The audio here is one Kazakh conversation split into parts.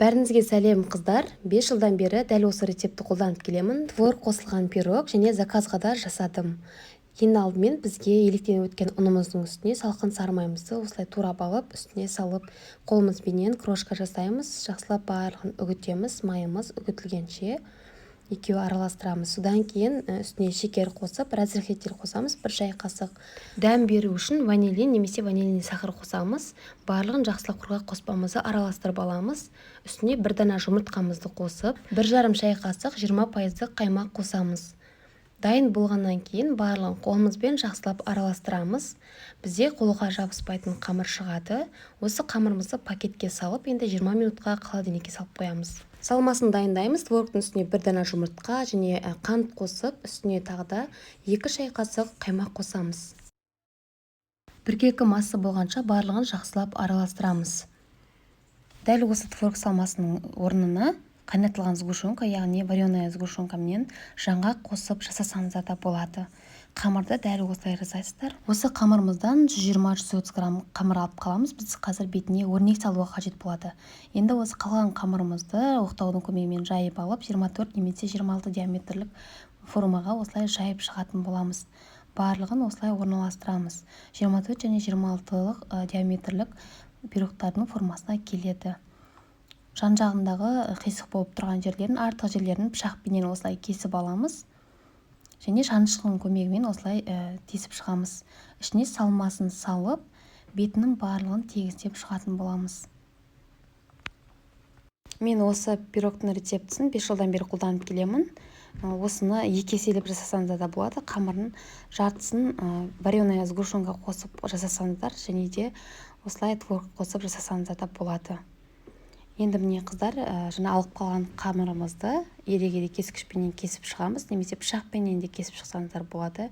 Бәріңізге сәлем қыздар. 5 жылдан бері дәл осы рецептті қолданып келемін. Творог қосылған пирог және заказға да жасадым. Ең алдымен бізге електен өткен ұнымыздың үстіне салқын сары майымызды осылай турап алып, үстіне салып, қолымызбенен крошка жасаймыз. Жақсылап барлығын үгітеміз, майымыз үгітілгенше екеуі араластырамыз. Содан кейін үстіне шекер қосып, разрыхлитель қосамыз, 1 шай қасық. Дәм беру үшін ванилин немесе ванильный сахар қосамыз. Барлығын жақсылап құрғақ қоспамызды араластырып аламыз. Үстіне 1 дана жұмыртқамызды қосып, 1,5 шай қасық 20% қаймақ қосамыз. Дайын болғаннан кейін барлығын қолымызбен жақсылап араластырамыз. Бізде қолға жабыспайтын қамыр шығады. Осы қамырымызды пакетке салып, енді 20 минутқа холодильникке салып қоямыз. Салмасын дайындаймыз. Творогтың үстіне 1 дана жұмыртқа және қант қосып, үстіне тағы да 2 шай қасық қаймақ қосамыз. Біркелкі масса болғанша барлығын жақсылап араластырамыз. Дәл осы творог салмасының орнына қайнатылған сгущенка, яғни вареная сгущенкамен жаңғақ қосып жасасаңыздар да болады. Қамырды дәл осылай жасайсыздар. Осы қамырымыздан 120-130 грамм қамыр алып қаламыз. Біз қазір бетіне өрнек салуға қажет болады. Енді осы қалған қамырымызды оқтаудың көмегімен жайып алып, 24 немесе 26 диаметрлік формаға осылай жайып шығатын боламыз. Барлығын осылай орналастырамыз. 24 және 26-лық диаметрлік пирогтардың формасына келеді. Жан-жағындағы қисық болып тұрған жерлерін, артық жерлерін пышақпенен осылай кесіп аламыз. Және шанышқының көмегімен осылай тесіп шығамыз. Ішіне салмасын салып, бетінің барлығын тегістеп шығатын боламыз. Мен осы пирогтың рецептісін 5 жылдан бері қолданып келемін. Осыны 2 еселеп жасасаңыздар да болады. Қамырын жартысын вареная сгущенка қосып жасасаңыздар, және де осылай творог қосып жасасаңыздар да болады. Енді міне қыздар, жаңа алып қалған қамырымызды ере-ере кескішпенен кесіп шығамыз, немесе пышақпенен де кесіп шықсаңыздар болады.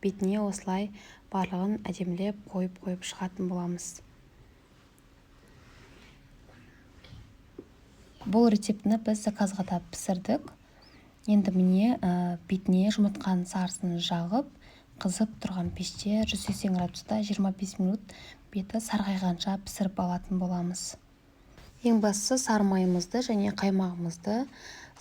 Бетіне осылай барлығын әдемілеп қойып шығатын боламыз. Бұл рецептіні біз заказға да пісірдік. Енді міне бетіне жұмыртқаның сарысын жағып, қызып тұрған пеште 180 градуста 25 минут беті сарғайғанша пісіріп алатын боламыз. Ең бастысы сары майымызды және қаймағымызды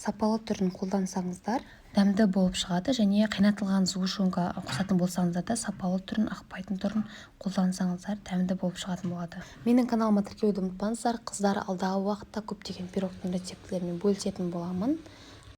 сапалы түрін қолдансаңыздар, дәмді болып шығады, және қайнатылған сгущенка қосатын болсаңыздар да сапалы түрін, ақпайтын түрін қолдансаңыздар, дәмді болып шығатын болады. Менің каналыма тіркелуді ұмытпаңыздар. Қыздар, алдағы уақытта көптеген пирогтың рецептілерімен бөлісетін боламын.